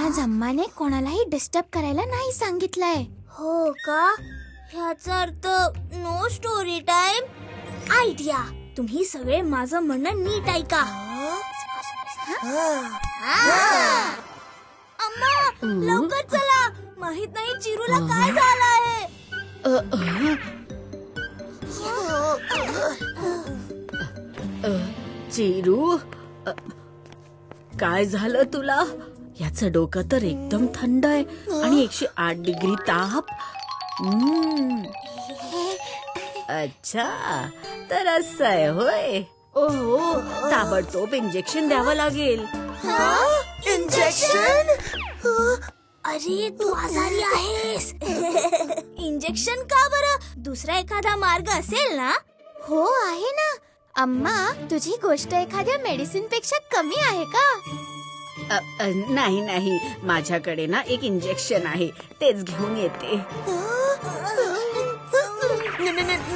आज अम्माने कोणालाही डिस्टर्ब करायला नाही सांगितलंय. हो का? ह्याचा अर्थ नो स्टोरी टाइम. आयडिया. तुम्ही सगळे माझं म्हणणं नीट ऐका. अम्मा लवकर चला. माहित नाही चिरूला काय झालं आहे. चिरू, काय झालं तुला? याचं डोकं तर एकदम थंड आहे आणि 108 डिग्री ताप. अच्छा, तर असं आहे होय. ओहो, ताबडतोब इंजेक्शन द्यावं लागेल. इंजेक्शन? अरे तू आजारी आहेस. इंजेक्शन का बरं? दुसरा एखादा मार्ग असेल ना? हो आहे ना. अम्मा, तुझी गोष्ट एखाद्या मेडिसिन पेक्षा कमी आहे का? नाही नाही, माझ्याकडे ना एक इंजेक्शन आहे, तेच घेऊन येते.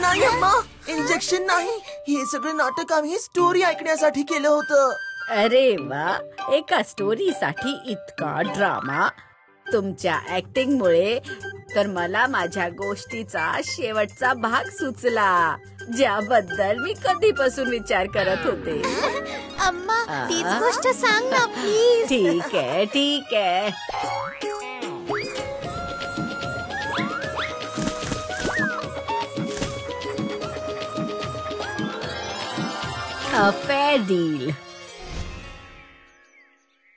नाही अम्मा, इंजेक्शन नाही. हे सगळं नाटक आम्ही स्टोरी ऐकण्यासाठी केलं होतं. अरे वा, एका स्टोरीसाठी इतका ड्रामा. तुमच्या ऍक्टिंग मुळे तर मला माझ्या गोष्टीचा शेवटचा भाग सुचला, ज्याबद्दल मी कधीपासून विचार करत होते. अम्मा, तीच गोष्ट सांग ना प्लीज. ठीक आहे ठीक आहे. अ फेअर डील.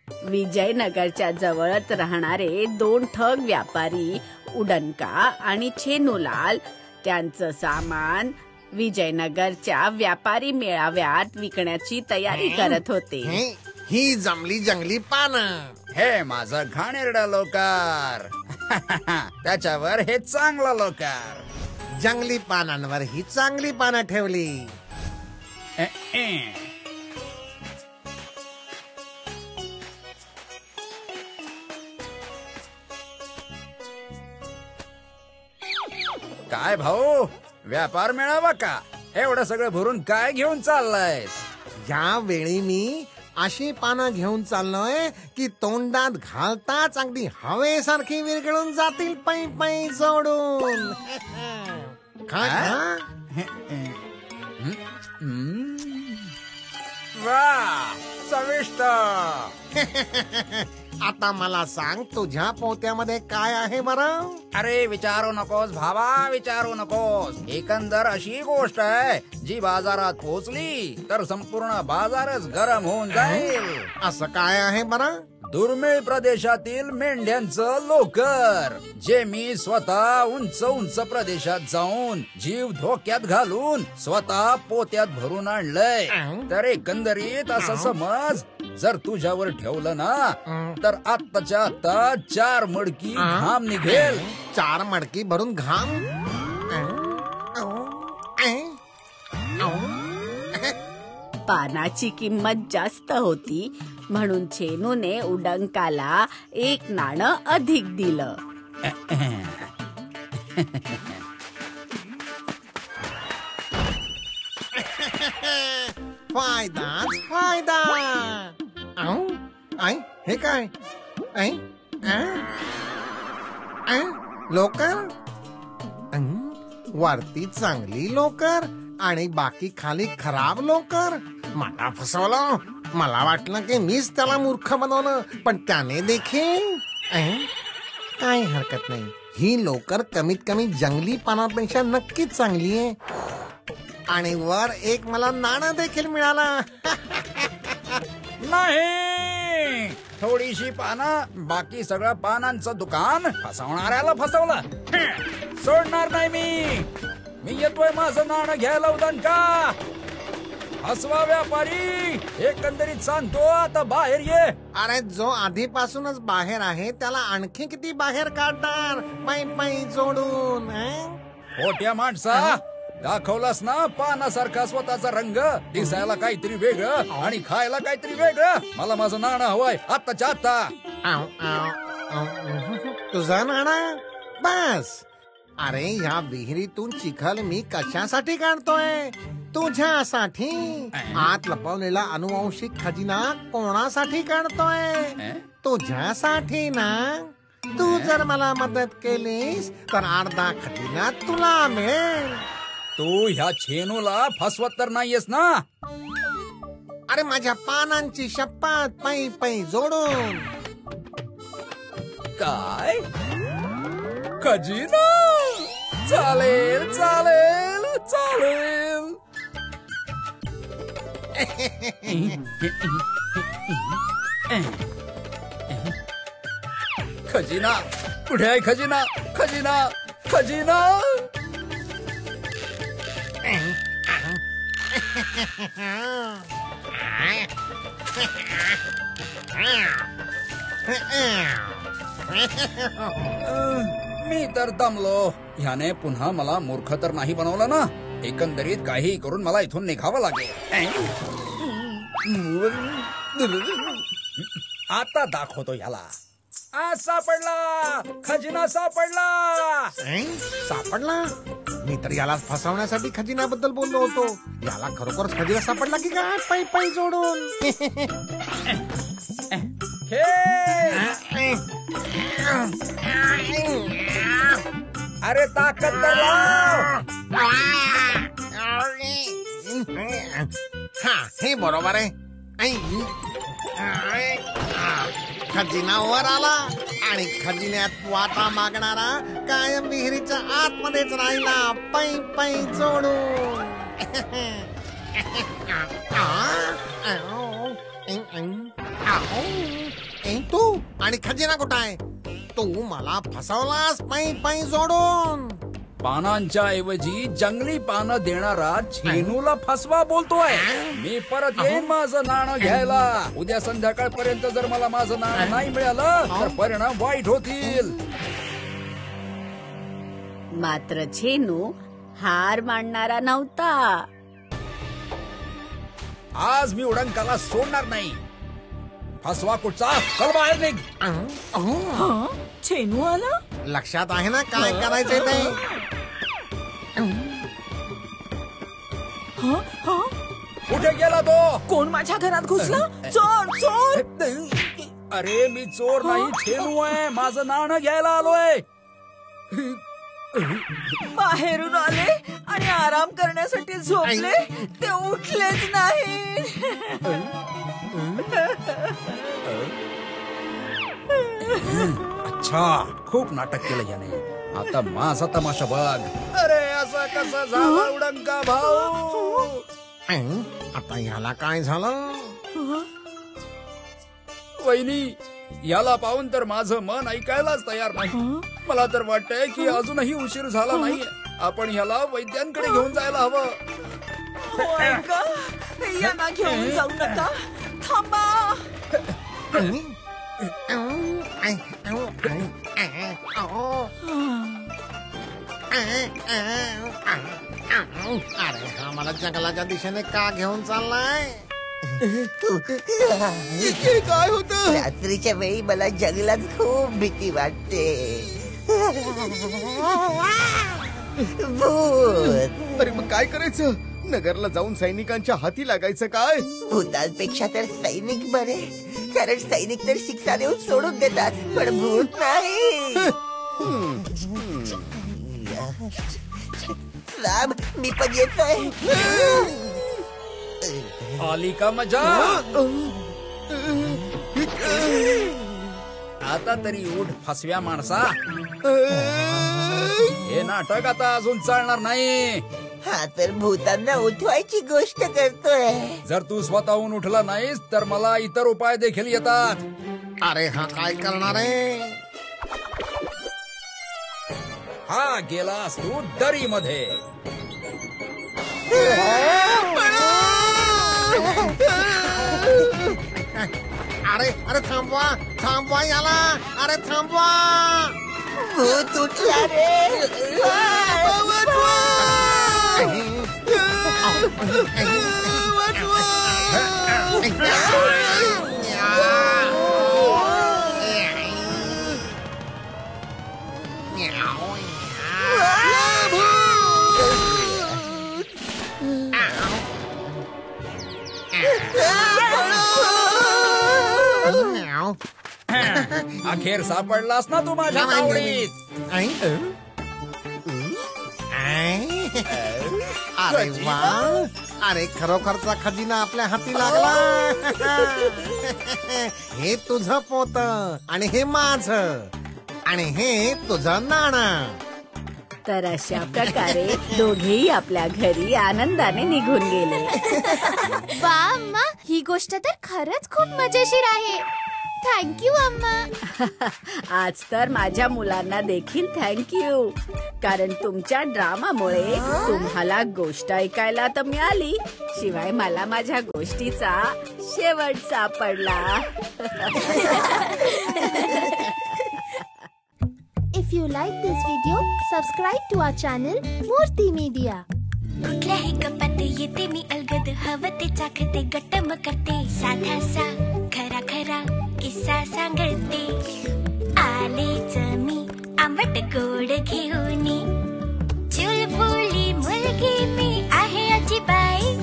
विजयनगरच्या जवळच राहणारे 2 ठग व्यापारी उडनका आणि छेनूलाल त्यांचं सामान विजयनगरच्या व्यापारी मेळाव्यात विकण्याची तयारी करत होते. ही जमली जंगली पानं. हे माझं घाणेरडं लोकार. त्याच्यावर हे चांगलं लोकार. जंगली पानांवर ही चांगली पानं ठेवली. काय भाऊ, व्यापार मिळावा का? एवढं सगळं भरून काय घेऊन चाललायस? या वेळी मी अशी पानं घेऊन चाललोय की तोंडात घालताच अगदी हवेसारखी विरघळून जातील पै पै सोडून. वा, चविष्ट. आता मला सांग, तुझ्या पोत्यामध्ये काय आहे बरं? अरे विचारू नकोस भावा, विचारू नकोस. एकंदर अशी गोष्ट आहे जी बाजारात पोहोचली तर संपूर्ण बाजारच गरम होऊन जाईल. असं काय आहे बरं? दुर्मिळ प्रदेशातील मेंढ्यांचं लोकर, जे मी स्वतः उंच उंच प्रदेशात जाऊन जीव धोक्यात घालून स्वतः पोत्यात भरून आणलंय. तर एकंदरीत असं समज, जर तुझ्यावर ठेवलं ना तर आत्ताच्या आत्ता 4 मडकी घाम निघेल. 4 मडकी भरून घाम? पानाची किंमत जास्त होती म्हणून छेनूने उडंकाला 1 नाणं अधिक दिलं. फायदाच फायदा. हे काय? लोकर? वरती चांगली लोकर आणि बाकी खाली खराब लोकर. मला फसवलं. मला वाटलं की मीच त्याला मूर्ख बनवलं, पण त्याने देखील. काही हरकत नाही. ही लोकर कमीत कमी जंगली पानापेक्षा नक्कीच चांगली आहे. आणि वर एक मला नाणं देखील मिळाला. नाही, थोडीशी पानं, बाकी सगळं पानांचं दुकान. फसवणाऱ्याला फसवलं. सोडणार नाही मी येतोय माझं नाणं घ्यायला उडनका. हसवा व्यापारी, एकंदरीत सांगतो, आता बाहेर ये. अरे जो आधीपासूनच बाहेर आहे त्याला आणखी किती बाहेर काढणार पै पै जोडून. खोट्या माणसा, दाखवलास ना पानासारखा स्वतःचा रंग, दिसायला काहीतरी वेगळं आणि खायला काहीतरी वेगळं. मला माझं नाणं हवंय आत्ताच्या आत्ता. आव, आव, आव. तुझा नाणा बस. अरे ह्या विहिरीतून चिखल मी कशासाठी काढतोय? तुझ्यासाठी. आत लपवलेला अनुवांशिक खजिना कोणासाठी काढतोय? तुझ्यासाठी ना. तू जर मला मदत केलीस तर अर्धा खजिना तुला मिळेल. तू ह्या छेनूला फसवत तर नाहीयेस ना? अरे माझ्या पानांची शपथ पै पै जोडून. काय खजिना? चालेल चालेल चालेल. खजिना कुठे आहे? खजिना खजिना खजिना. मी तर दमलो. ह्याने पुन्हा मला मूर्ख तर नाही बनवलं ना? एकंदरीत काही करून मला इथून निघावं लागेल. आता दाखवतो याला. सापडला खजिना, सापडला. सापडला? मी तर याला फसवण्यासाठी खजिन्याबद्दल बोललो होतो. याला खरोखरच खजिना सापडला की काय? पै पै जोडून. अरे ताकद तर लाव. हा हे बरोबर आहे. खजिना वर आला आणि खजिन्यात वाटा मागणारा कायम विहिरीच्या आतमध्येच राहिला पै पै जोडून. तू आणि खजिना कुठं आहे? तू मला फसवलास पै पै जोडून. पानांच्या ऐवजी जंगली पानं देणारा छेनूला फसवा बोलतोय. मी परत येईन माझं नाणं घ्यायला. उद्या संध्याकाळपर्यंत जर मला माझं नाणं नाही मिळालं तर परिणाम वाईट होतील. मात्र छेनू हार मानणारा नव्हता. आज मी उडंकाला सोडणार नाही. फसवा कुठचा? चल बाहेर निघ. छेनू आला? लक्षात आहे ना काय करायचंय ते? कुठे गेला तो? कोण माझ्या घरात घुसला? चोर चोर. अरे मी चोर नाही, छेनू आहे. माझं नाणं घ्यायला आलोय. बाहेरून आले आणि आराम करण्यासाठी झोपले, ते उठलेच नाही. अच्छा, खूप नाटक केलं याने. आता माझा तमाशा बघ. अरे असं कसं झालं उडंका भाऊ? आता ह्याला काय झालं? वहिनी, याला पाहून तर माझं मन ऐकायलाच तयार नाही. मला तर वाटतंय की अजूनही उशीर झाला नाहीये. आपण ह्याला वैद्यांकडे घेऊन जायला हवं. होय का? यांना घेऊन जाऊ नका, थांबा. अरे हा मला जंगलाच्या दिशेने का घेऊन चाललाय? काय होतं? रात्रीच्या वेळी मला जंगलात खूप भीती वाटते. भूत. अरे मग काय करायचं? नगरला जाऊन सैनिकांच्या हाती लागायचं काय? भूतांपेक्षा तर सैनिक बरे, कारण सैनिक तर शिक्षा देऊन सोडून देतात, पण भूत नाही. राम, मी पण येतोय. आली का मजा? आता तरी उठ फसव्या माणसा. हे नाटक आता अजून चालणार नाही. हा तर भूतांना उठवायची गोष्ट करतोय. जर तू स्वतःहून उठला नाहीस तर मला इतर उपाय देखील येतात. अरे हा काय करणार आहे? हा गेलास तू दरी मध्ये. अरे अरे थांबवा, थांबवा याला. अरे थांबवा. भूत उठला रे. अखेर सापडलास ना तू माझ्या तावडीत. अरे वा, अरे खरोखरचा खजिना आपल्या हाती लागला. हे तुझं पोत आणि हे माझं आणि हे तुझं नाणं. तर अशा प्रकारे दोघेही आपल्या घरी आनंदाने निघून गेले. वा अम्मा, ही गोष्ट तर खरंच खूप मजेशीर आहे. थँक्यू अम्मा. आज तर माझ्या मुलांना देखील थँक्यू, कारण तुमच्या ड्रामामुळे तुम्हाला गोष्ट ऐकायला तर मिळाली, शिवाय मला माझ्या गोष्टीचा शेवट सापडला. If you like this video, subscribe to our channel Murthy Media. कुठल्याही गप्पात येते मी अलगद, हवं ते चाखते, गट्टम करते, साधासा खरा खरा किस्सा सांगते. आलेच मी आंबट गोड घेऊन, चुलबुली मुलगी मी आहे आजी बाई.